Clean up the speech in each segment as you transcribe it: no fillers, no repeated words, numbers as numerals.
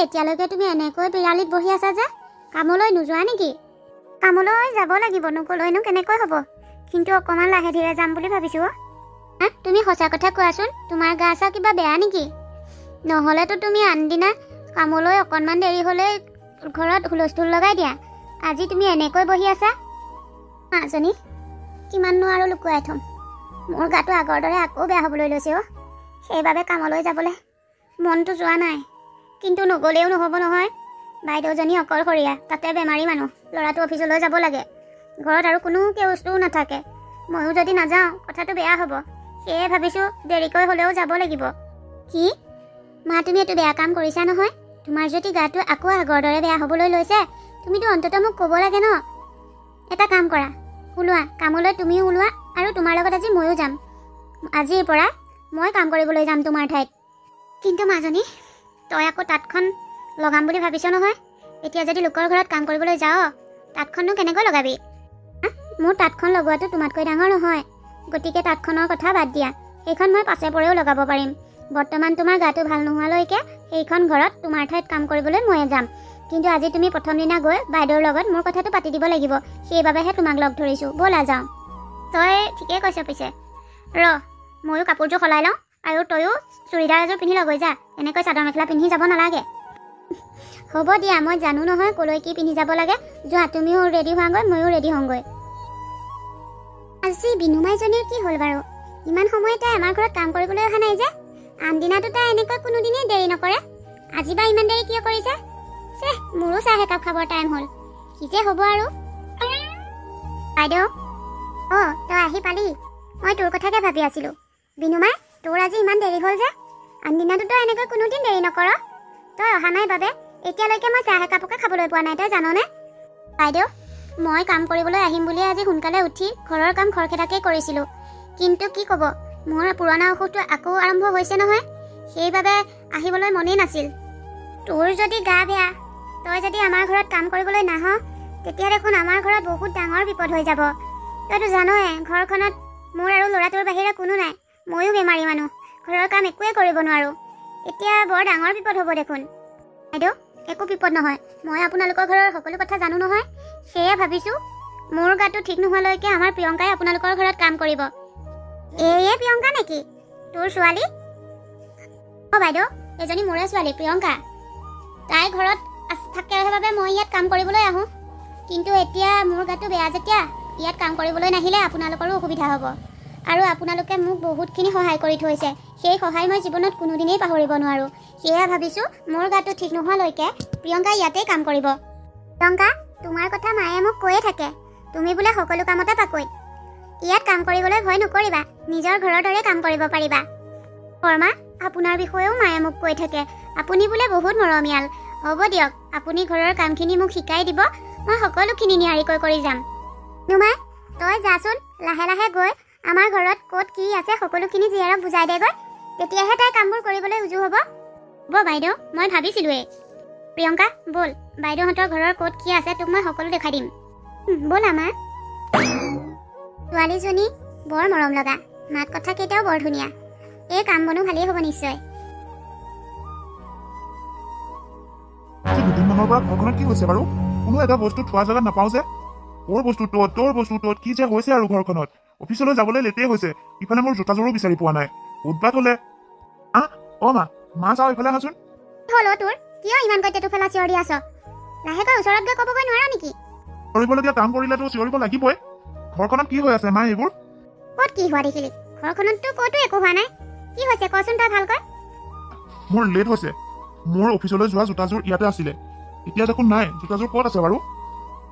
এতিয়ালৈকে তুমি এনেকৈ বিৰালিত বহি আছা যে কামলৈ নোযোৱা নেকি? কামলৈ যাব লাগিব, নগলৈনো কেনেকৈ হ'ব, কিন্তু অকণমান লাহে ধীৰে যাম বুলি ভাবিছোঁ। তুমি সঁচা কথা কোৱাচোন, তোমাৰ গা চা কিবা বেয়া নেকি? নহ'লেতো তুমি আনদিনা কামলৈ অকণমান দেৰি হ'লে ঘৰত হুলস্থুল লগাই দিয়া। আজি তুমি এনেকৈ বহি আছা। মাজনী, কিমাননো আৰু লুকুৱাই থ'ম, মোৰ গাটো আগৰ দৰে আকৌ বেয়া হ'বলৈ লৈছে। সেইবাবে কামলৈ যাবলৈ মনটো যোৱা নাই, কিন্তু নগ'লেও নহ'ব নহয়। বাইদেউজনী অকলশৰীয়া, তাতে বেমাৰী মানুহ, ল'ৰাটো অফিচলৈ যাব লাগে, ঘৰত আৰু কোনো বস্তুও নাথাকে। ময়ো যদি নাযাওঁ কথাটো বেয়া হ'ব, সেয়ে ভাবিছোঁ দেৰিকৈ হ'লেও যাব লাগিব। কি মা, তুমি এইটো বেয়া কাম কৰিছা নহয়। তোমাৰ যদি গাটো আকৌ আগৰ দৰে বেয়া হ'বলৈ লৈছে, তুমিতো অন্ততঃ মোক ক'ব লাগে ন। এটা কাম কৰা, ওলোৱা কামলৈ, তুমিও ওলোৱা আৰু তোমাৰ লগত আজি ময়ো যাম। আজিৰ পৰা মই কাম কৰিবলৈ যাম তোমাৰ ঠাইত। কিন্তু মাজনী, তই আকৌ তাঁতখন লগাম বুলি ভাবিছ নহয়। এতিয়া যদি লোকৰ ঘৰত কাম কৰিবলৈ যাওঁ, তাঁতখননো কেনেকৈ লগাবি? মোৰ তাঁতখন লগোৱাটো তোমাতকৈ ডাঙৰ নহয়, গতিকে তাঁতখনৰ কথা বাদ দিয়া, সেইখন মই পাছে পৰেও লগাব পাৰিম। বৰ্তমান তোমাৰ গাটো ভাল নোহোৱালৈকে সেইখন ঘৰত তোমাৰ ঠাইত কাম কৰিবলৈ ময়ে যাম। কিন্তু আজি তুমি প্ৰথম দিনা গৈ বাইদেউৰ লগত মোৰ কথাটো পাতি দিব লাগিব, সেইবাবেহে তোমাক লগ ধৰিছোঁ। ব'লা যাওঁ। তই ঠিকেই কৈছ, পিছে ময়ো কাপোৰযোৰ সলাই লওঁ, আৰু তয়ো চুৰিদাৰ এযোৰ পিন্ধি লগৈ যা, এনেকৈ চাদৰ মেখেলা পিন্ধি যাব নালাগে। হ'ব দিয়া, মই জানো নহয় ক'লৈ কি পিন্ধি যাব লাগে। যোৱা, তুমিও ৰেডি হোৱাগৈ, ময়ো ৰেডি হওঁগৈ। আজি বিনুমাইজনীৰ কি হ'ল বাৰু? ইমান সময় তাই আমাৰ ঘৰত কাম কৰিবলৈ অহা নাই যে। আনদিনাতো তাই এনেকৈ কোনোদিনেই দেৰি নকৰে, আজি বা ইমান দেৰি কিয় কৰিছে? মোৰো চাহ একাপ খাবৰ টাইম হ'ল, কি যে হ'ব আৰু। বাইদেউ, তই আহি পালি? মই তোৰ কথাকে ভাবি আছিলোঁ। বিনুমাই, তোৰ আজি ইমান দেৰি হ'ল যে? আনদিনাতো তই এনেকৈ কোনোদিন দেৰি নকৰ। তই অহা নাই বাবে এতিয়ালৈকে মই চাহ একাপকে খাবলৈ পোৱা নাই, তই জাননে? বাইদেউ, মই কাম কৰিবলৈ আহিম বুলিয়ে আজি সোনকালে উঠি ঘৰৰ কাম খৰখেদাকেই কৰিছিলোঁ, কিন্তু কি ক'ব, মোৰ পুৰণা অসুখটো আকৌ আৰম্ভ হৈছে নহয়, সেইবাবে আহিবলৈ মনেই নাছিল। তোৰ যদি গা বেয়া, তই যদি আমাৰ ঘৰত কাম কৰিবলৈ নাহ, তেতিয়া দেখোন আমাৰ ঘৰত বহুত ডাঙৰ বিপদ হৈ যাব। তইতো জানয়ে ঘৰখনত মোৰ আৰু ল'ৰাটোৰ বাহিৰে কোনো নাই, ময়ো বেমাৰী মানুহ, ঘৰৰ কাম একোৱে কৰিব নোৱাৰোঁ। এতিয়া বৰ ডাঙৰ বিপদ হ'ব দেখোন। বাইদেউ, একো বিপদ নহয়, মই আপোনালোকৰ ঘৰৰ সকলো কথা জানো নহয়, সেয়ে ভাবিছোঁ মোৰ গাটো ঠিক নোহোৱালৈকে আমাৰ প্ৰিয়ংকাই আপোনালোকৰ ঘৰত কাম কৰিব। এই প্ৰিয়ংকা নেকি তোৰ ছোৱালী? বাইদেউ, এজনী মোৰে ছোৱালী প্ৰিয়ংকা। তাই ঘৰত থাকে বাবে মই ইয়াত কাম কৰিবলৈ আহোঁ, কিন্তু এতিয়া মোৰ গাটো বেয়া যেতিয়া ইয়াত কাম কৰিবলৈ নাহিলে আপোনালোকৰো অসুবিধা হ'ব, আৰু আপোনালোকে মোক বহুতখিনি সহায় কৰি থৈছে, সেই সহায় মই জীৱনত কোনোদিনেই পাহৰিব নোৱাৰোঁ। সেয়ে ভাবিছোঁ মোৰ গাটো ঠিক নোহোৱালৈকে প্ৰিয়ংকা ইয়াতেই কাম কৰিব। প্ৰিয়ংকা, তোমাৰ কথা মায়ে মোক কৈয়ে থাকে, তুমি বোলে সকলো কামতে পাকৈত। ইয়াত কাম কৰিবলৈ ভয় নকৰিবা, নিজৰ ঘৰৰ দৰে কাম কৰিব পাৰিবা। শৰ্মা, আপোনাৰ বিষয়েও মায়ে মোক কৈ থাকে, আপুনি বোলে বহুত মৰমীয়াল। হ'ব দিয়ক, আপুনি ঘৰৰ কামখিনি মোক শিকাই দিব, মই সকলোখিনি নিয়াৰিকৈ কৰি যাম। নুমাই, তই যাচোন, লাহে লাহে গৈ আমাৰ ঘৰত ক'ত কি আছে সকলোখিনি জীয়াৰক বুজাই দেগৈ, তেতিয়াহে তাই কামবোৰ কৰিবলৈ উজু হ'ব। বাইদেউ, মই ভাবিছিলোঁৱেই। প্ৰিয়ংকা, ব'ল, বাইদেউহঁতৰ ঘৰৰ ক'ত কি আছে তোক মই সকলো দেখাই দিম। ব'লা মা। ছোৱালীজনী বৰ মৰম লগা, মাত কথা কেইটাও বৰ ধুনীয়া, এই কাম বনো ভালেই হ'ব নিশ্চয়। দুদিনমানৰ পৰা ঘৰখনত কি হৈছে বাৰু? কোনো এটা বস্তু থোৱা জেগাত নাপাওঁ যে। তোৰ বস্তু তত কি যে হৈছে আৰু ঘৰখনত। অফিচলৈ যাবলৈ লেটেই হৈছে, ইফালে মোৰ জোতাযোৰো বিচাৰি পোৱা নাই। উৎপাত হ'লে মা চাওঁ ইফালে আহাচোন। হ'ল তোৰ, কিয় ইমানকৈ টেটু ফেলা চিঞৰ দি আছ? লাহেকৈ ওচৰত গৈ ক'বগৈ নোৱাৰা নেকি? কৰিবলগীয়া কাম কৰিলেতো চিঞৰিব লাগিবই। ঘৰখনত কি হৈ আছে মা এইবোৰ? ক'ত কি হোৱা দেখিলি? ঘৰখনততো ক'তো একো হোৱা নাই, কি হৈছে কচোন তই ভালকৈ। মোৰ লেট হৈছে, মোৰ অফিচলৈ যোৱা জোতাযোৰ ইয়াতে আছিলে, এতিয়া দেখোন নাই। জোতাযোৰ ক'ত আছে বাৰু?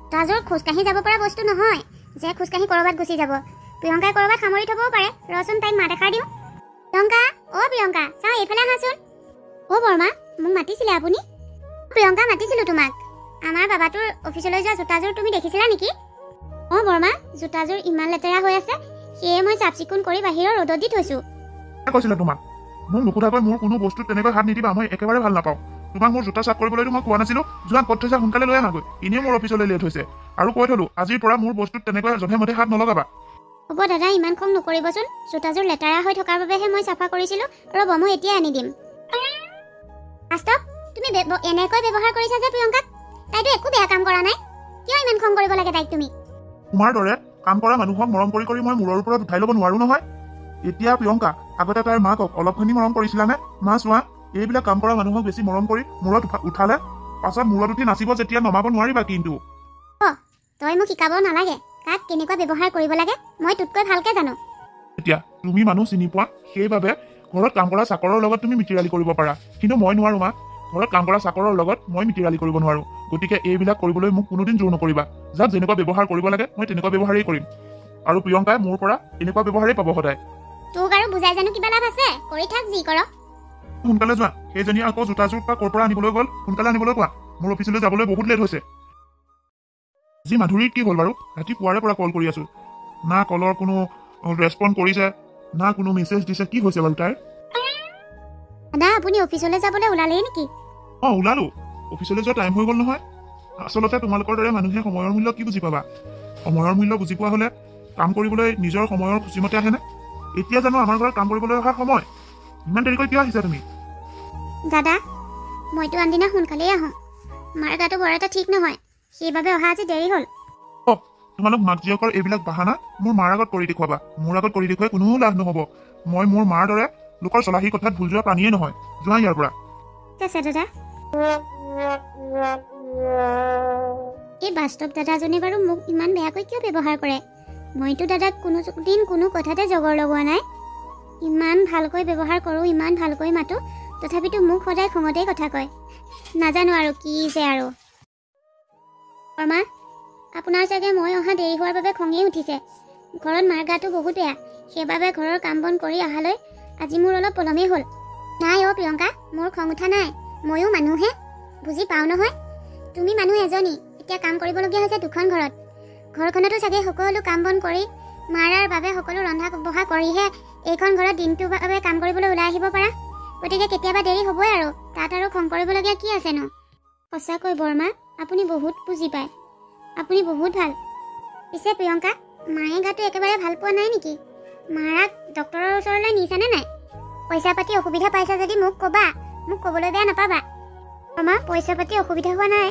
জোতাযোৰ খোজকাঢ়ি যাব পৰা বস্তু নহয় যে খোজকাঢ়ি ক'ৰবাত গুচি যাব। প্ৰিয়ংকাই ক'ৰবাত সামৰি থ'বও পাৰে, ৰচোন তাইক মাত এষাৰ দিওঁ। প্ৰিয়ংকা, চাওঁ এইফালে আহাচোন। বৰ্মা, মোক মাতিছিলে আপুনি? প্ৰিয়ংকা, মাতিছিলোঁ তোমাক। আমাৰ বাবাটোৰ অফিচলৈ যোৱা জোতাযোৰ তুমি দেখিছিলা নেকি? বৰ্মা, জোতাযোৰ ইমান লেতেৰা হৈ আছে, সেয়ে মই চাফ চিকুণ কৰি বাহিৰৰ ৰ'দত দি থৈছোঁ। কৈছিলে তোমাক মোক নুসুধাকৈ মোৰ কোনো বস্তুত তেনেকৈ হাত নিদিবা, মই একেবাৰে ভাল নাপাওঁ। তোমাক মোৰ জোতা চাফ কৰিবলৈতো মই কোৱা নাছিলোঁ, যোৱা ক'ত থৈছা সোনকালে লৈ আনাগৈ, এনেই মোৰ অফিচলৈ লেট হৈছে। আৰু কৈ থলোঁ আজিৰ পৰা মোৰ বস্তুত তেনেকৈ জধে মধে হাত নলগাবা। হ'ব দাদা, ইমান খং নকৰিবচোন, জোতাযোৰ লেতেৰা হৈ থকাৰ বাবেহে মই চাফা কৰিছিলোঁ। ৰ'ব, মই এতিয়াই আনি দিম। তুমি এনেকৈ ব্যৱহাৰ কৰিছা যে প্ৰিয়ংকাক। তাইতো একো বেয়া কাম কৰা নাই, কিয় ইমান খং কৰিব লাগে তাইক তুমি? তোমাৰ দৰে কাম কৰা মানুহক মৰম কৰি কৰি মই মূৰৰ ওপৰত উঠাই ল'ব নোৱাৰো নহয়। এতিয়া প্ৰিয়ংকা, আগতে তাইৰ মাকক অলপখিনি মৰম কৰিছিলানে? মা চোৱা, এইবিলাক কাম কৰা মানুহক বেছি মৰম কৰি মূৰত উঠালে পাছত মূৰত উঠি নাচিব যেতিয়া নমাব নোৱাৰিবা কিন্তু। তই মোক শিকাব নালাগে, কাক কেনেকুৱা ব্যৱহাৰ কৰিব লাগে মই তোতকৈ ভালকে জানো। এতিয়া তুমি মানুহ চিনি পোৱা, সেইবাবে ঘৰত কাম কৰা চাকৰৰ লগত তুমি মিতিৰালি কৰিব পাৰা, কিন্তু মই নোৱাৰো মা। ঘৰত কাম কৰা চাকৰৰ লগত মই মিতিৰালি কৰিব নোৱাৰো। গতিকে এইবিলাক কৰিবলৈ মোক কোনোদিন জোৰ নকৰিবা। যাক যেনেকুৱা ব্যৱহাৰ কৰিব লাগে মই তেনেকুৱা ব্যৱহাৰেই কৰিম, আৰু প্ৰিয়ংকাই মোৰ পৰা এনেকুৱা ব্যৱহাৰেই পাব সদায়। তোক আৰু বুজাই জানো কিবা লাভ আছে? কৰি থাক যি কৰ। সোনকালে যোৱা, সেইজনী আকৌ জোতাযোৰ বা ক'ৰ পৰা আনিবলৈ গ'ল, সোনকালে আনিবলৈ কোৱা। মোৰ অফিচলৈ যাবলৈ বহুত লেট হৈছে। আজি মাধুৰীৰ কি হ'ল বাৰু? ৰাতিপুৱাৰে পৰা কল কৰি আছো, না কলৰ কোনো ৰেছপন্ড কৰিছে, না কোনো মেছেজ দিছে। কি হৈছে বাৰু তাইৰ? দাদা, আপুনি অফিচলৈ যাবলৈ ওলালেই নেকি? ওলালো। অফিচলৈ যোৱা টাইম হৈ গ'ল নহয়। আচলতে তোমালোকৰ দৰে মানুহে সময়ৰ মূল্য কি বুজি পাবা? সময়ৰ মূল্য বুজি পোৱা হ'লে কাম কৰিবলৈ নিজৰ সময়ৰ সূচীমতে আহেনে? এতিয়া জানো আমাৰ ঘৰত কাম কৰিবলৈ অহা সময়? ইমান দেৰিকৈ কিয় আহিছা তুমি? দাদা, মইতো আনদিনা সোনকালেই আহোঁ। মাৰ গাটো বৰ এটা ঠিক নহয়, সেইবাবে অহা আজি দেৰি হ'ল। তোমালোক মাক জীয়েকৰ এইবিলাক বাহানা মোৰ মাৰ আগত কৰি দেখুৱাবা। মোৰ আগত কৰি দেখুৱাই কোনো লাভ নহ'ব। মই মোৰ মাৰ দৰে লোকৰ চলাহী কথাত ভুল যোৱা প্ৰাণীয়ে নহয়। যোৱা ইয়াৰ পৰা। ঠিক আছে দাদা। এই বাস্তৱ দাদাজনে বাৰু মোক ইমান বেয়াকৈ কিয় ব্যৱহাৰ কৰে? মইতো দাদাক কোনোদিন কোনো কথাতে জগৰ লগোৱা নাই। ইমান ভালকৈ ব্যৱহাৰ কৰোঁ, ইমান ভালকৈ মাতো, তথাপিতো মোক সদায় খঙতেই কথা কয়। নাজানো আৰু কি যে আৰু। বৰমা, আপোনাৰ চাগে মই অহা দেৰি হোৱাৰ বাবে খঙেই উঠিছে। ঘৰত মাৰ গাটো বহুত বেয়া, সেইবাবে ঘৰৰ কাম বন কৰি অহালৈ আজি মোৰ অলপ পলমেই হ'ল। নাই প্ৰিয়ংকা, মোৰ খং উঠা নাই। ময়ো মানুহহে, বুজি পাওঁ নহয়। তুমি মানুহ এজনী, এতিয়া কাম কৰিবলগীয়া হৈছে দুখন ঘৰত। ঘৰখনতো চাগে সকলো কাম বন কৰি মাৰাৰ বাবে সকলো ৰন্ধা বঢ়া কৰিহে এইখন ঘৰত দিনটোৰ বাবে কাম কৰিবলৈ ওলাই আহিব পাৰা। গতিকে কেতিয়াবা দেৰি হ'বই আৰু, তাত আৰু খং কৰিবলগীয়া কি আছেনো? সঁচাকৈ বৰমা, আপুনি বহুত বুজি পায়, আপুনি বহুত ভাল। পিছে প্ৰিয়ংকা, মায়ে গাটো একেবাৰে ভাল পোৱা নাই নেকি? মাৰাক ডক্তৰৰ ওচৰলৈ নিছানে নাই? পইচা পাতি অসুবিধা পাইছা যদি মোক ক'বা, মোক ক'বলৈ বেয়া নাপাবা। বৰমা, পইচা পাতি অসুবিধা হোৱা নাই।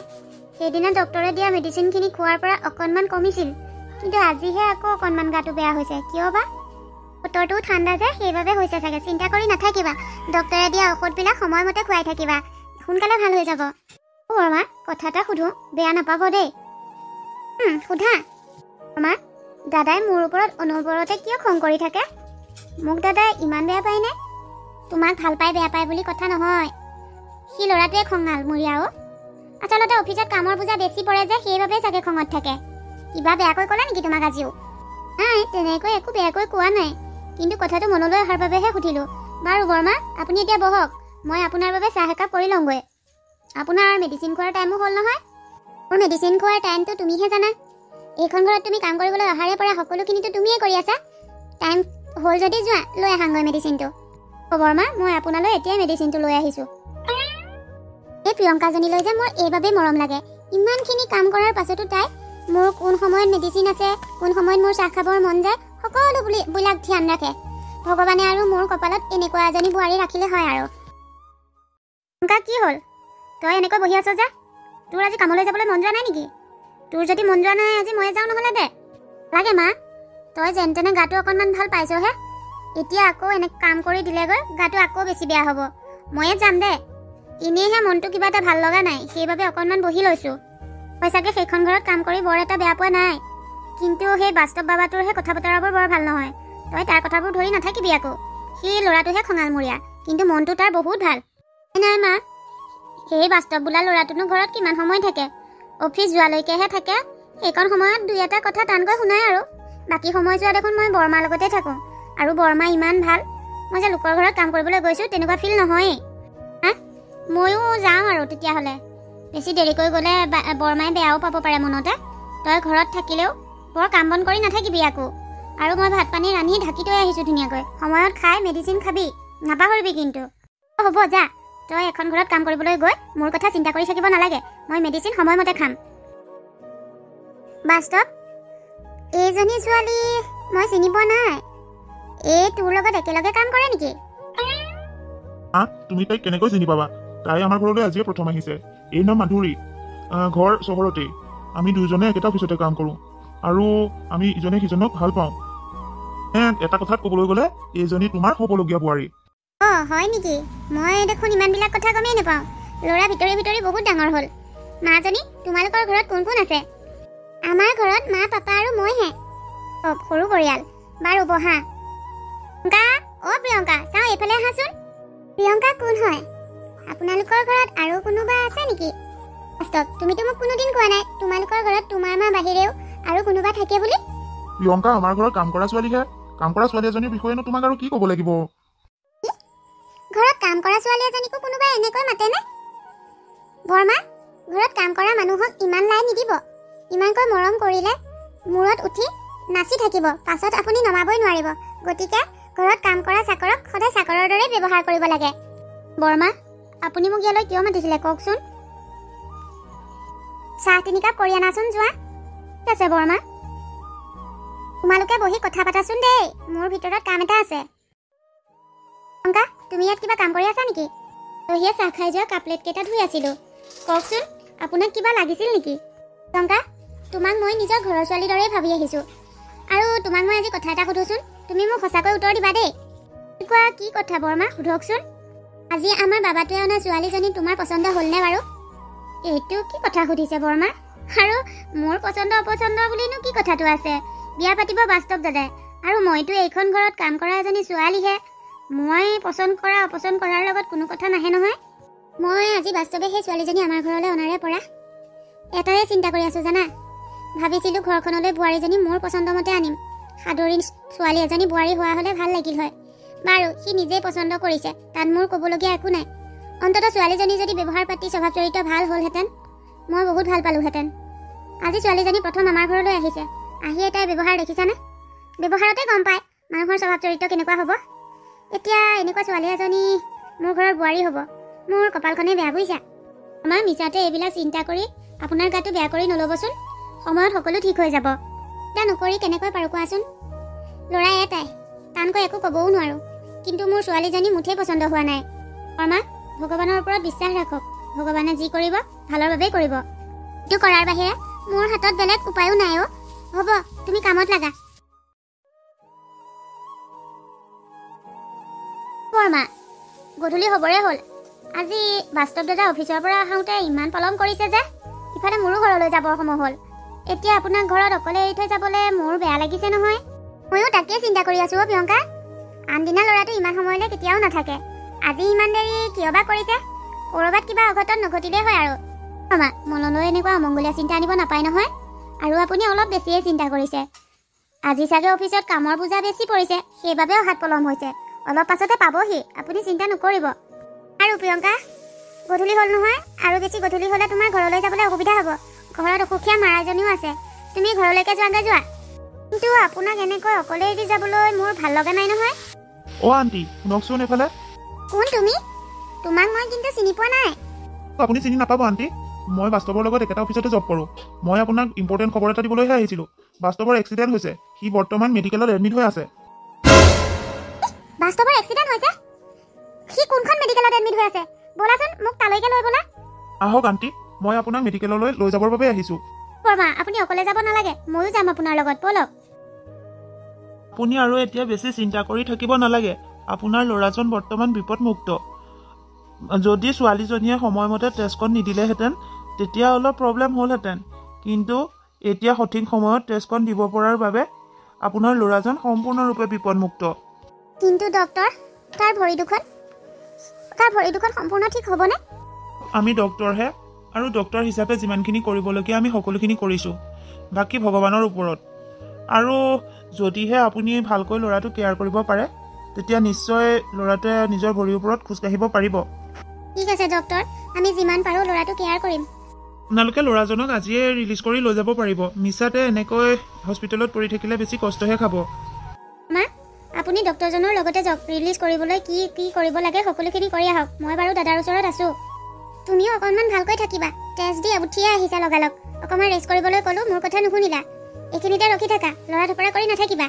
সেইদিনা ডক্তৰে দিয়া মেডিচিনখিনি খোৱাৰ পৰা অকণমান কমিছিল, কিন্তু আজিহে আকৌ অকণমান গাটো বেয়া হৈছে। কিয় বা? বতৰটোও ঠাণ্ডা যে, সেইবাবে হৈছে চাগে। চিন্তা কৰি নাথাকিবা, ডক্তৰে দিয়া ঔষধবিলাক সময়মতে খুৱাই থাকিবা, সোনকালে ভাল হৈ যাব। বৰমা, কথা এটা সোধোঁ, বেয়া নাপাব দেই। সোধা। বৰমা, দাদাই মোৰ ওপৰত অনবৰতে কিয় খং কৰি থাকে? মোক দাদাই ইমান বেয়া পায়নে? তোমাক ভাল পাই বেয়া পায় বুলি কথা নহয়, সি ল'ৰাটোৱে খঙাল মৰিয়া। আচলতে অফিচত কামৰ বোজা বেছি পৰে যে, সেইবাবে চাগে খঙত থাকে। কিবা বেয়াকৈ ক'লে নেকি তোমাক আজিও? নাই, তেনেকৈ একো বেয়াকৈ কোৱা নাই, কিন্তু কথাটো মনলৈ অহাৰ বাবেহে সুধিলোঁ। বাৰু বৰমা, আপুনি এতিয়া বহক, মই আপোনাৰ বাবে চাহ একাপ কৰি লওঁগৈ। আপোনাৰ মেডিচিন খোৱাৰ টাইমো হ'ল নহয়। মোৰ মেডিচিন খোৱাৰ টাইমটো তুমিহে জানা। এইখন ঘৰত তুমি কাম কৰিবলৈ অহাৰে পৰা সকলোখিনিতো তুমিয়ে কৰি আছা। টাইম হ'ল যদি যোৱা, লৈ আহাংগৈ মেডিচিনটো। বৰমা, মই আপোনালৈ এতিয়াই মেডিচিনটো লৈ আহিছোঁ। এই প্ৰিয়ংকাজনীলৈ যে মোৰ এইবাবেই মৰম লাগে। ইমানখিনি কাম কৰাৰ পাছতো তাই মোৰ কোন সময়ত মেডিচিন আছে, কোন সময়ত মোৰ চাহ খাবৰ মন যায়, সকলোবিলাক ধ্যান ৰাখে। ভগৱানে আৰু মোৰ কপালত এনেকুৱা এজনী বোৱাৰী ৰাখিলে হয় আৰু। প্ৰিয়ংকা, কি হ'ল? তই এনেকৈ বহি আছ যে? তোৰ আজি কামলৈ যাবলৈ মন যোৱা নাই নেকি? তোৰ যদি মন যোৱা নাই, আজি ময়ে যাওঁ নহ'লে দে। লাগে মা, তই যেন তেনে গাটো অকণমান ভাল পাইছহে, এতিয়া আকৌ এনে কাম কৰি দিলেগৈ গাটো আকৌ বেছি বেয়া হ'ব। ময়ে যাম দে। এনেইহে মনটো কিবা এটা ভাল লগা নাই, সেইবাবে অকণমান বহি লৈছোঁ। মই চাগে সেইখন ঘৰত কাম কৰি বৰ এটা বেয়া পোৱা নাই, কিন্তু সেই বাস্তৱ বাবাটোৰহে কথা বতৰাবোৰ বৰ ভাল নহয়। তই তাৰ কথাবোৰ ধৰি নাথাকিবি আকৌ। সি ল'ৰাটোহে খঙালমূৰীয়া, কিন্তু মনটো তাৰ বহুত ভাল। নাই মা, সেই বাস্তৱ বোলা ল'ৰাটোনো ঘৰত কিমান সময় থাকে? অফিচ যোৱালৈকেহে থাকে। সেইকণ সময়ত দুই এটা কথা টানকৈ শুনাই আৰু। বাকী সময়ছোৱা দেখোন মই বৰমাৰ লগতে থাকোঁ, আৰু বৰমা ইমান ভাল। মই যে লোকৰ ঘৰত কাম কৰিবলৈ গৈছোঁ তেনেকুৱা ফিল নহয়েই। ময়ো যাওঁ আৰু তেতিয়াহ'লে। বেছি দেৰিকৈ গ'লে বৰমাই বেয়াও পাব পাৰে মনতে। তই ঘৰত থাকিলেও বৰ কাম বন কৰি নাথাকিবি আকৌ। আৰু মই ভাত পানী ৰান্ধি ঢাকি থৈ আহিছোঁ ধুনীয়াকৈ। সময়ত খাই মেডিচিন খাবি, নাপাহৰিবি কিন্তু। হ'ব যা, তই এখন ঘৰত কাম কৰিবলৈ গৈ মোৰ কথা চিন্তা কৰি থাকিব নালাগে। মই মেডিচিন সময়মতে খাম। বাস্তৱ, এইজনী ছোৱালী মই চিনি পোৱা নাই। এই তোৰ লগত একেলগে কাম কৰে নেকি? তুমি তাইক কেনেকৈ চিনি পাবা? তাই আমাৰ ঘৰলৈ আজিয়ে প্ৰথম আহিছে। এই নাম মাধুৰী। ঘৰ চহৰতেই। আমি দুয়োজনে একেটা অফিচতে কাম কৰোঁ আৰু আমি ইজনে সিজনক ভাল পাওঁ। এটা কথাত ক'বলৈ গ'লে এইজনী তোমাৰ হ'বলগীয়া বোৱাৰী। হয় নেকি? মই দেখোন ইমানবিলাক কথা গমেই নাপাওঁ। ল'ৰা ভিতৰি ভিতৰি বহুত ডাঙৰ হ'ল। মাজনী, তোমালোকৰ ঘৰত কোন কোন আছে? আমাৰ ঘৰত মা, পাপা আৰু মইহে। সৰু পৰিয়াল। বাৰু বহা। প্ৰিয়ংকা, চাওঁ এইফালে আহাচোন। প্ৰিয়ংকা কোন হয়? আপোনালোকৰ ঘৰত আৰু কোনোবা আছে নেকি? তুমিতো মোক কোনোদিন কোৱা নাই তোমালোকৰ ঘৰত তোমাৰ মা বাহিৰেও আৰু কোনোবা থাকে বুলি। প্ৰিয়ংকা আমাৰ ঘৰত কাম কৰা ছোৱালীহে। কাম কৰা ছোৱালী এজনীৰ বিষয়েনো তোমাক আৰু কি ক'ব লাগিব? ঘৰত কাম কৰা ছোৱালী এজনীকো কোনোবাই এনেকৈ মাতেনে? বৰমা, ঘৰত কাম কৰা মানুহক ইমান লাই নিদিব। ইমানকৈ মৰম কৰিলে মূৰত উঠি নাচি থাকিব, পাছত আপুনি নমাবই নোৱাৰিব। গতিকে ঘৰত কাম কৰা চাকৰক সদায় চাকৰৰ দৰে ব্যৱহাৰ কৰিব লাগে। বৰমা, আপুনি মোক ইয়ালৈ কিয় মাতিছিলে কওকচোন? চাহ 3 কাপ কৰি আনাচোন, যোৱা। ঠিক আছে বৰমা। তোমালোকে বহি কথা পাতাচোন দেই, মোৰ ভিতৰত কাম এটা আছে। প্ৰিয়ংকা, তুমি ইয়াত কিবা কাম কৰি আছা নেকি? ৰহিয়ে চাহ খাই যোৱা কাপ প্লেটকেইটা ধুই আছিলোঁ। কওকচোন, আপোনাক কিবা লাগিছিল নেকি? প্ৰিয়ংকা, তোমাক মই নিজৰ ঘৰৰ ছোৱালীৰ দৰেই ভাবি আহিছোঁ। আৰু তোমাক মই আজি কথা এটা সুধোচোন, তুমি মোক সঁচাকৈ উত্তৰ দিবা দেই। কোৱা, কি কথা বৰমা, সোধকচোন। আজি আমাৰ বাবাটোৱে অনা ছোৱালীজনী তোমাৰ পচন্দ হ'লনে বাৰু? এইটো কি কথা সুধিছে বৰমা? আৰু মোৰ পচন্দ অপচন্দ বুলিনো কি কথাটো আছে? বিয়া পাতিব বাস্তৱ দাদাই, আৰু মইতো এইখন ঘৰত কাম কৰা এজনী ছোৱালীহে। মই পচন্দ কৰা অপচন্দ কৰাৰ লগত কোনো কথা নাহে নহয়। মই আজি বাস্তৱে সেই ছোৱালীজনী আমাৰ ঘৰলৈ অনাৰে পৰা এটাই চিন্তা কৰি আছোঁ জানা। ভাবিছিলোঁ ঘৰখনলৈ বোৱাৰীজনী মোৰ পচন্দ মতে আনিম। সাদৰী ছোৱালী এজনী বোৱাৰী হোৱা হ'লে ভাল লাগিল হয়। বাৰু, সি নিজেই পচন্দ কৰিছে, তাত মোৰ ক'বলগীয়া একো নাই। অন্ততঃ ছোৱালীজনী যদি ব্যৱহাৰ পাতি স্বভাৱ চৰিত্ৰ ভাল হ'লহেঁতেন, মই বহুত ভাল পালোহেঁতেন। আজি ছোৱালীজনী প্ৰথম আমাৰ ঘৰলৈ আহিছে। আহি তাইৰ ব্যৱহাৰ দেখিছানে? ব্যৱহাৰতে গম পায় মানুহৰ স্বভাৱ চৰিত্ৰ কেনেকুৱা হ'ব। এতিয়া এনেকুৱা ছোৱালী এজনী মোৰ ঘৰৰ বোৱাৰী হ'ব। মোৰ কপালখনেই বেয়া বুজিছা। আমাৰ মিছাতে এইবিলাক চিন্তা কৰি আপোনাৰ গাটো বেয়া কৰি নল'বচোন। সময়ত সকলো ঠিক হৈ যাব। এতিয়া নকৰি কেনেকৈ পাৰোঁ কোৱাচোন? ল'ৰা এটাই, টানকৈ একো ক'বও নোৱাৰোঁ। কিন্তু মোৰ ছোৱালীজনী মুঠেই পচন্দ হোৱা নাই। বৰমা, ভগৱানৰ ওপৰত বিশ্বাস ৰাখক। ভগৱানে যি কৰিব ভালৰ বাবেই কৰিব। এইটো কৰাৰ বাহিৰে মোৰ হাতত বেলেগ উপায়ো নাই। হ'ব, তুমি কামত লাগা। বৰমা, গধূলি হ'বৰে হ'ল। আজি বাস্তৱ দাদা অফিচৰ পৰা আহোঁতে ইমান পলম কৰিছে যে, ইফালে মোৰো ঘৰলৈ যাবৰ সময় হ'ল। এতিয়া আপোনাক ঘৰত অকলে এৰি থৈ যাবলৈ মোৰ বেয়া লাগিছে নহয়। ময়ো তাকেই চিন্তা কৰি আছোঁ প্ৰিয়ংকা। আনদিনা ল'ৰাটো ইমান সময়লৈ কেতিয়াও নাথাকে। আজি ইমান দেৰি কিয় বা কৰিছে? ক'ৰবাত কিবা অঘটন নঘটিলেই হয় আৰু। বৰমা, মনলৈ এনেকুৱা অমংগলীয়া চিন্তা আনিব নাপায় নহয়। আৰু আপুনি অলপ বেছিয়ে চিন্তা কৰিছে। আজি চাগে অফিচত কামৰ বোজা বেছি পৰিছে, সেইবাবে অহাত পলম হৈছে। অলপ পাছতে পাবহি, আপুনি চিন্তা নকৰিব। আৰু প্ৰিয়ংকা, গধূলি হ'ল নহয়। আৰু বেছি গধূলি হ'লে তোমাৰ ঘৰলৈ যাবলৈ অসুবিধা হ'ব। ঘৰত অসুখীয়া মা এজনীও আছে। তুমি ঘৰলৈকে যোৱা। কিন্তু আপোনাক এনেকৈ অকলে এৰি যাবলৈ মোৰ ভাল লগা নাই নহয়। আণ্টি, শুনকচোন এইফালে। কোন তুমি? তোমাক মই কিন্তু চিনি পোৱা নাই। আপুনি চিনি নাপাব আণ্টি। মই বাস্তৱৰ লগত একেটা অফিচতে জব কৰোঁ। মই আপোনাক ইম্পৰ্টেণ্ট খবৰ এটা দিবলৈহে আহিছিলোঁ। বাস্তৱৰ এক্সিডেণ্ট হৈছে। সি বৰ্তমান মেডিকেলত এডমিট হৈ আছে। বাস্তৱৰ এক্সিডেণ্ট হৈছে? সি কোনখন মেডিকেলত এডমিট হৈ আছে? ব'লাচোন, মোক তালৈকে লৈ ব'লা। আহক আণ্টি, মই আপোনাক মেডিকেললৈ লৈ যাবৰ বাবে আহিছোঁ। বৰমা, আপুনি অকলে যাব নালাগে, ময়ো যাম আপোনাৰ লগত, ব'লক। আপুনি আৰু এতিয়া বেছি চিন্তা কৰি থাকিব নালাগে। আপোনাৰ ল'ৰাজন বৰ্তমান বিপদমুক্ত। যদি ছোৱালীজনীয়ে সময়মতে টেষ্টখন নিদিলেহেঁতেন, তেতিয়া অলপ প্ৰব্লেম হ'লহেঁতেন। কিন্তু এতিয়া সঠিক সময়ত টেষ্টখন দিব পৰাৰ বাবে আপোনাৰ ল'ৰাজন সম্পূৰ্ণৰূপে বিপদমুক্ত। কিন্তু ডক্টৰ, তাৰ ভৰি দুখন সম্পূৰ্ণ ঠিক হ'বনে? আমি ডক্টৰহে, আৰু ডক্টৰ হিচাপে যিমানখিনি কৰিবলগীয়া আমি সকলোখিনি কৰিছোঁ। বাকী ভগৱানৰ ওপৰত। আৰু যদিহে আপুনি ভালকৈ ল'ৰাটো কেয়াৰ কৰিব পাৰে, তেতিয়া নিশ্চয় ল'ৰাটোৱে নিজৰ ভৰিৰ ওপৰত খোজকাঢ়িব পাৰিব। ঠিক আছে ডক্টৰ, আমি যিমান পাৰোঁ ল'ৰাটো কেয়াৰ কৰিম। আপোনালোকে ল'ৰাজনক আজিয়ে ৰিলিজ কৰি লৈ যাব পাৰিব। মিছাতে এনেকৈ হস্পিটেলত পৰি থাকিলে বেছি কষ্টহে খাব। মা, আপুনি ডক্টৰজনৰ লগতে যাওক। ৰিলিজ কৰিবলৈ কি কি কৰিব লাগে সকলোখিনি কৰি আহক। মই বাৰু দাদাৰ ওচৰত আছোঁ। তুমিও অকণমান ভালকৈ থাকিবা। টেষ্ট দি উঠিয়ে আহিছা লগালগ। অকণমান ৰেষ্ট কৰিবলৈ ক'লোঁ, মোৰ কথা নুশুনিলা। এইখিনিতে ৰখি থাকা, লৰা ধপৰা কৰি নাথাকিবা।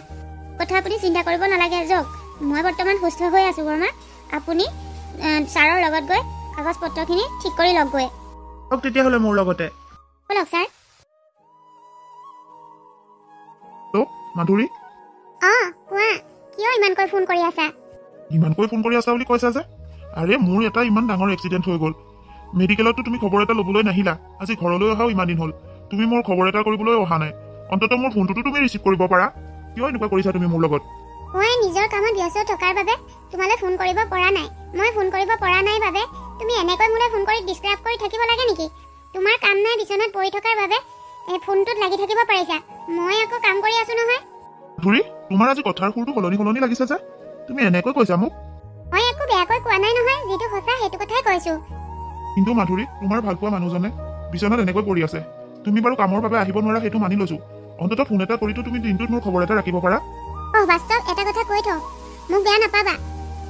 কথা আপুনি চিন্তা কৰিব নালাগে। যাওক, মই বৰ্তমান সুস্থ হৈ আছোঁ বৰমা। আপুনি ছাৰৰ লগত গৈ কাগজ পত্ৰখিনি ঠিক কৰি লওক গৈ তেতিয়াহ'লে মোৰ লগতে ব'লক ছাৰ মাধুৰী কোৱা কিয় ইমানকৈ ফোন কৰি আছা ইমানকৈ ফোন কৰি আছা বুলি কৈছা যে আৰে মোৰ এটা ইমান ডাঙৰ এক্সিডেণ্ট হৈ গ'ল মেডিকেলতো তুমি খবৰ এটা ল'বলৈ নাহিলা আজি ঘৰলৈ অহাও ইমান দিন হ'ল তুমি মোৰ খবৰ এটা কৰিবলৈ অহা নাই অন্ততঃ মোৰ ফোনটোতো তুমি ৰিচিভ কৰিব পাৰা কিয় এনেকুৱা কৰিছা তুমি মোৰ লগত মই নিজৰ কামত ব্যস্ত থকাৰ বাবে তোমালৈ ফোন কৰিব পৰা নাই মই ফোন কৰিব পৰা নাই বাবে তুমি এনেকৈ মোলৈ ফোন কৰি ডিস্টাৰ্ব কৰি থাকিব লাগে নেকি তোমাৰ কাম নাই বিচনাত পৰি থকাৰ বাবে এই ফোনটোত লাগি থাকিব পাৰিছা মই আকৌ কাম কৰি আছো নহয় ধুৰি তোমাৰ আজি কথাৰ সুৰটো সলনি লাগিছে যে তুমি এনেকৈ কৈছা মোক মই একো বেয়াকৈ কোৱা নাই নহয় যিটো সঁচা সেইটো কথাই কৈছো কিন্তু মাধুৰী তোমাৰ ভালপোৱা মানুহজনে বিচনাত এনেকৈ পৰি আছে তুমি বাৰু কামৰ বাবে আহিব নোৱাৰা সেইটো মানি লৈছো অন্ততঃ ফোন এটা কৰিতো তুমি দিনটোত মোৰ খবৰ এটা ৰাখিব পাৰা বাস্তৱ এটা কথা কৈ থওঁ মোক বেয়া নাপাবা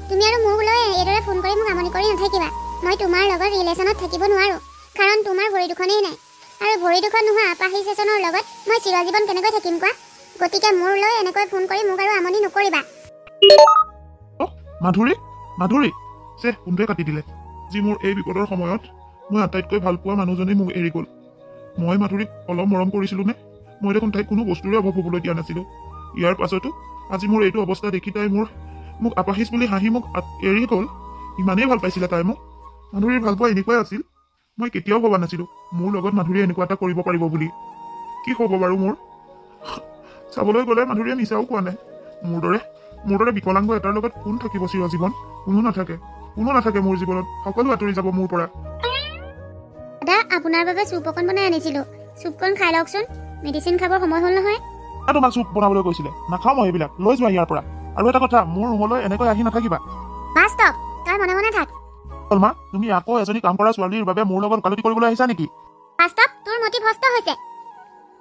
তুমি আৰু মোক লৈ এইদৰে ফোন কৰি মোক আমনি কৰি নাথাকিবা মই তোমাৰ লগত ৰিলেশ্যনত থাকিব নোৱাৰো কাৰণ তোমাৰ ভৰি দুখনেই নাই আৰু ভৰি দুখন নোহোৱা আপাহিচ এজনৰ লগত মই চিৰজীৱন কেনেকৈ থাকিম কোৱা গতিকে মোৰ লৈ এনেকৈ ফোন কৰি মোক আৰু আমনি নকৰিবা মাধুৰী ফোনটোৱে কাটি দিলে যি মোৰ এই বিপদৰ সময়ত মই আটাইতকৈ ভালপোৱা মানুহজনেই মোক এৰি গ'ল মই মাধুৰীক অলপ মৰম কৰিছিলো নে মই দেখোন তাইক কোনো বস্তুৰে অভাৱ হ'বলৈ দিয়া নাছিলো ইয়াৰ পাছতো আজি মোৰ এইটো অৱস্থা দেখি তাই মোক আপাহিচ বুলি হাঁহি মোক এৰি গ'ল ইমানেই ভাল পাইছিলে তাই মোক মাধুৰীৰ ভালপোৱা এনেকুৱাই আছিল মই কেতিয়াও ভবা নাছিলো মোৰ লগত মাধুৰীয়ে এনেকুৱা এটা কৰিব পাৰিব বুলি কি হ'ব বাৰু মোৰ চাবলৈ গ'লে মাধুৰীয়ে নিচাও কোৱা নাই মোৰ দৰে বিকলাংগ এটাৰ লগত কোন থাকিব চিৰজীৱন কোনো নাথাকে মোৰ জীৱনত সকলো আঁতৰি যাব মোৰ পৰা দাদা আপোনাৰ বাবে চুপ অকণ বনাই আনিছিলো চুপকণ খাই লওকচোন মেডিচিন খাবৰ সময় হ'ল নহয় তোমাক চুপ বনাবলৈ কৈছিলে নাখাওঁ মই এইবিলাক লৈ যোৱা ইয়াৰ পৰা আৰু এটা কথা মোৰ ৰুমলৈ এনেকৈ আহি নাথাকিবা বাস্তৱ তই মনে মনে থাক কলমা তুমি আকৌ এজনী কাম কৰা ছোৱালীৰ বাবে মোৰ লগত ওকালতি কৰিবলৈ আহিছা নেকি বাস্তৱ তোৰ মতি ভ্ৰষ্ট হৈছে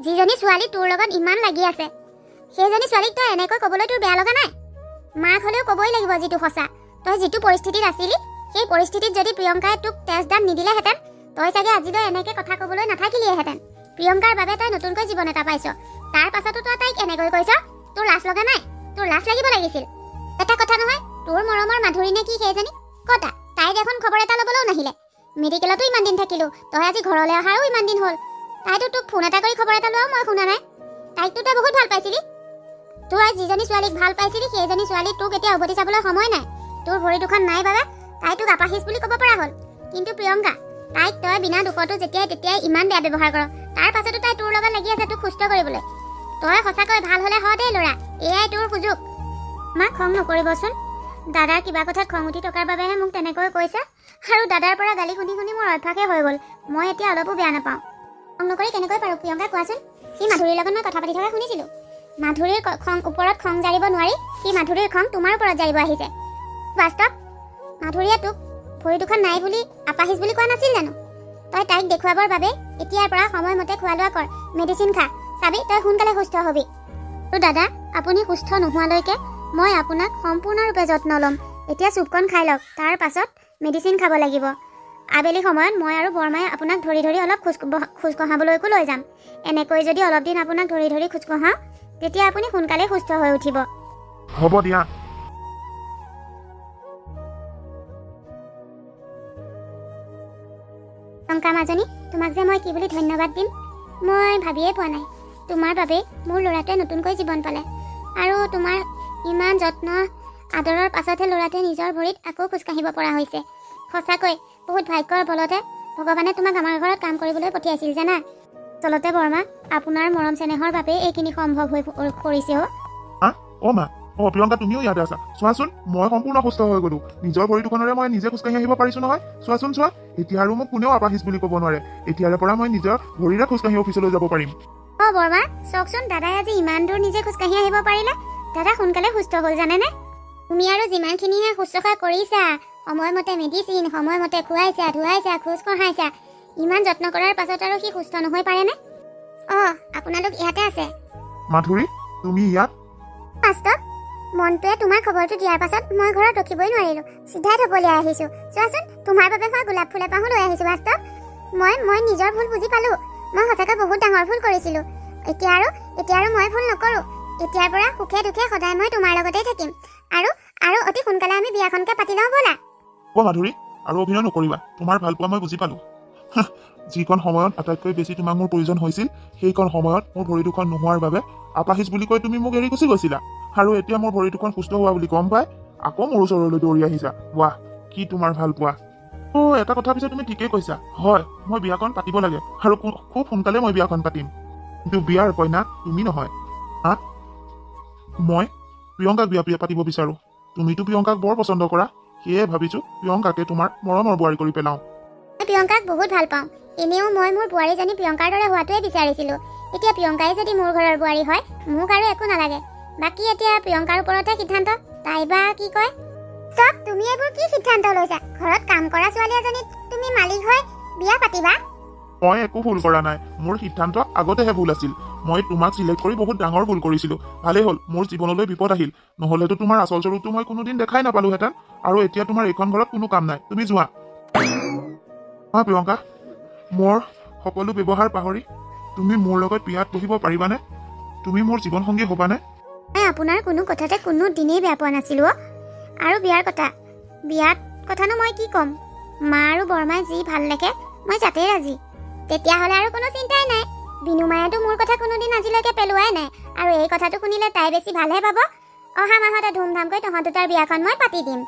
যিজনী ছোৱালী তোৰ লগত ইমান লাগি আছে সেইজনী ছোৱালীক তই এনেকৈ ক'বলৈ তোৰ বেয়া লগা নাই মাক হ'লেও ক'বই লাগিব যিটো সঁচা তই যিটো পৰিস্থিতিত আছিলি সেই পৰিস্থিতিত যদি প্ৰিয়ংকাই তোক তেজদান নিদিলেহেঁতেন তই চাগে আজিলৈ এনেকৈ কথা ক'বলৈ নাথাকিলিহেঁতেন প্ৰিয়ংকাৰ বাবে তই নতুনকৈ জীৱন এটা পাইছ তাৰ পাছতো তই তাইক এনেকৈ কৈছ তোৰ লাজ লগা নাই তোৰ লাজ লাগিব লাগিছিল এটা কথা নহয় তোৰ মৰমৰ মাধুৰী নে কি সেইজনী কতা তাইক এখন খবৰ এটা ল'বলৈও নাহিলে মেডিকেলতো ইমান দিন থাকিলো তই আজি ঘৰলৈ অহাৰো ইমান দিন হ'ল তাইতো তোক ফোন এটা কৰি খবৰ এটা লোৱাও মই শুনা নাই তাইকতো তই বহুত ভাল পাইছিলি তই যিজনী ছোৱালীক ভাল পাইছিলি সেইজনী ছোৱালী তোক এতিয়া উভতি চাবলৈ সময় নাই তোৰ ভৰি দুখন নাই বাবে তাই তোক আপাহিচ বুলি ক'ব পৰা হ'ল কিন্তু প্ৰিয়ংকা তাইক তই বিনা দুখতো তেতিয়াই ইমান বেয়া ব্যৱহাৰ কৰ তাৰ পাছতো তাই তোৰ লগত লাগি আছে তোক সুস্থ কৰিবলৈ তই সঁচাকৈ ভাল হ'লে হ দেই ল'ৰা এয়াই তোৰ সুযোগ মাক খং নকৰিবচোন দাদাৰ কিবা কথাত খং উঠি থকাৰ বাবেহে মোক তেনেকৈ কৈছে আৰু দাদাৰ পৰা গালি শুনি মোৰ অভ্যাসে হৈ গ'ল মই এতিয়া অলপো বেয়া নাপাওঁ খং নকৰি কেনেকৈ পাৰোঁ প্ৰিয়ংকা কোৱাচোন সি মাধুৰীৰ লগত মই কথা পাতি থকা শুনিছিলোঁ মাধুৰীৰ ওপৰত খং জাৰিব নোৱাৰি সি মাধুৰীৰ খং তোমাৰ ওপৰত জাৰিব আহিছে বাস্তৱ মাধুৰীয়ে তোক ভৰি দুখন নাই বুলি আপাহিচ বুলি কোৱা নাছিল জানো তই তাইক দেখুৱাবৰ বাবে এতিয়াৰ পৰা সময়মতে খোৱা লোৱা কৰ মেডিচিন খা চাবি তই সোনকালে সুস্থ হবি তো দাদা আপুনি সুস্থ নোহোৱালৈকে মই আপোনাক সম্পূৰ্ণৰূপে যত্ন ল'ম এতিয়া চুপকণ খাই লওক তাৰ পাছত মেডিচিন খাব লাগিব আবেলি সময়ত মই আৰু বৰমাই আপোনাক ধৰি অলপ খোজ কঢ়াবলৈকো লৈ যাম এনেকৈ যদি অলপ দিন আপোনাক ধৰি খোজ কঢ়াওঁ তেতিয়া আপুনি সোনকালে সুস্থ হৈ উঠিব হ'ব দিয়া প্ৰিয়ংকা মাজনী তোমাক যে মই কি বুলি ধন্যবাদ দিম মই ভাবিয়ে পোৱা নাই তোমাৰ বাবে মোৰ ল'ৰাটোৱে নতুনকৈ জীৱন পালে আৰু তোমাৰ ইমান যত্ন আদৰৰ পাছতহে ল'ৰাটোৱে নিজৰ ভৰিত আকৌ খোজ কাঢ়িব পৰা হৈছে সঁচাকৈ বহুত ভাগ্যৰ বলতে ভগৱানে তোমাক আমাৰ ঘৰত কাম কৰিবলৈ পঠিয়াইছিল জানা চলতে বৰ্মা আপোনাৰ মৰম চেনেহৰ বাবে এইখিনি সম্ভৱ হৈ পৰিছে মা প্ৰিয়ংকা তুমিও ইয়াতে আছা চোৱাচোন মই সম্পূৰ্ণ সুস্থ হৈ গ'লো নিজৰ ভৰি দুখনেৰে মই নিজে খোজকাঢ়ি আহিব পাৰিছো নহয় চোৱাচোন চোৱা এতিয়া আৰু মোক কোনেও আপাহিচ বুলি ক'ব নোৱাৰে এতিয়াৰে পৰা মই নিজৰ ভৰিৰে খোজকাঢ়ি অফিচলৈ যাব পাৰিম বৰ্মা চাওকচোন দাদাই আজি ইমান দূৰ নিজে খোজকাঢ়ি আহিব পাৰিলে দাদা সোনকালে সুস্থ হ'ল জানেনে তুমি আৰু যিমানখিনিহে শুশ্ৰূষা কৰিছা সময়মতে মেডিচিন সময়মতে খুৱাইছা ধুৱাইছা খোজ কঢ়াইছা ইমান যত্ন কৰাৰ পাছত আৰু সি সুস্থ নহয় পাৰেনে আপোনালোক ইয়াতে আছে মাধুৰী তুমি ইয়াত বাস্তৱ মনটোৱে তোমাৰ খবৰটো দিয়াৰ পাছত মই ঘৰত ৰখিবই নোৱাৰিলো চিধাই থপলিয়াই আহিছো চোৱাচোন তোমাৰ বাবে মই গোলাপ ফুল এপাহো লৈ আহিছো বাস্তৱ মই নিজৰ ভুল বুজি পালো মই সঁচাকৈ বহুত ডাঙৰ ভুল কৰিছিলো এতিয়া আৰু মই ভুল নকৰো এতিয়াৰ পৰা সুখে দুখে সদায় মই তোমাৰ লগতেই থাকিম আৰু অতি সোনকালে আমি বিয়াখনকে পাতি লওঁ ব'লা মাধুৰী আৰু অভিনয় নকৰিবা। তোমাৰ ভালপোৱা মই বুজি পালো। যিকণ সময়ত আটাইতকৈ বেছি তোমাক মোৰ প্ৰয়োজন হৈছিল, সেইকণ সময়ত মোৰ ভৰি দুখন নোহোৱাৰ বাবে আপাহিজ বুলি কৈ তুমি মোক এৰি গুচি গৈছিলা। আৰু এতিয়া মোৰ ভৰি দুখন সুস্থ হোৱা বুলি গম পাই আকৌ মোৰ ওচৰলৈ দৌৰি আহিছা। ৱাহ, কি তোমাৰ ভালপোৱা। এটা কথা পিছে তুমি ঠিকেই কৈছা। হয়, মই বিয়াখন পাতিব লাগে আৰু খুব সোনকালে মই বিয়াখন পাতিম। কিন্তু বিয়াৰ কইনা তুমি নহয়। মই প্ৰিয়ংকাক বিয়া পাতিব বিচাৰো। তুমিতো প্ৰিয়ংকাক বৰ পচন্দ কৰা, সেয়ে ভাবিছো প্ৰিয়ংকাকে তোমাৰ মৰমৰ বোৱাৰী কৰি পেলাও। মই প্ৰিয়ংকাক বহুত ভাল পাওঁ। এনেও মই মোৰ বোৱাৰীজনী প্ৰিয়ংকাৰ দৰে হোৱাটোৱে বিচাৰিছিলো। এতিয়া প্ৰিয়ংকাই যদি মোৰ ঘৰৰ বোৱাৰী হয়, মোক আৰু একো নালাগে। বাকী এতিয়া প্ৰিয়ংকাৰ ওপৰতে সিদ্ধান্ত, তাই বা কি কয়। চব তুমি এইবোৰ কি সিদ্ধান্ত লৈছা? ঘৰত কাম কৰা ছোৱালী এজনী তুমি মালিক হৈ বিয়া পাতিবা? মই একো ভুল কৰা নাই। মোৰ সিদ্ধান্ত আগতেহে ভুল আছিল। মই তোমাক চিলেক্ট কৰি বহুত ডাঙৰ ভুল কৰিছিলো। ভালেই হ'ল, মোৰ জীৱনলৈ বিপদ আহিল। নহ'লেতো তোমাৰ আচল স্বৰূপটো মই কোনোদিন দেখাই নাপালোহেঁতেন। আৰু এতিয়া তোমাৰ এইখন ঘৰত কোনো কাম নাই, তুমি যোৱা। প্ৰিয়ংকা, মোৰ সকলো ব্যৱহাৰ পাহৰি তুমি মোৰ লগত বিয়াত বহিব পাৰিবানে? তুমি মোৰ জীৱন সংগী হ'বানে? মই আপোনাৰ কোনো কথাতে কোনো দিনেই বেয়া পোৱা নাছিলো। আৰু বিয়াত কথানো মই কি ক'ম? মা আৰু বৰমাই যি ভাল লাগে মই যাতেই ৰাজি। তেতিয়াহ'লে আৰু কোনো চিন্তাই নাই। বিনুমায়েতো মোৰ কথা কোনোদিন আজিলৈকে পেলোৱাই নাই। আৰু এই কথাটো শুনিলে তাই বেছি ভালহে পাব। অহা মাহতে ধুমধামকৈ তহঁত দুটাৰ বিয়াখন মই পাতি দিম।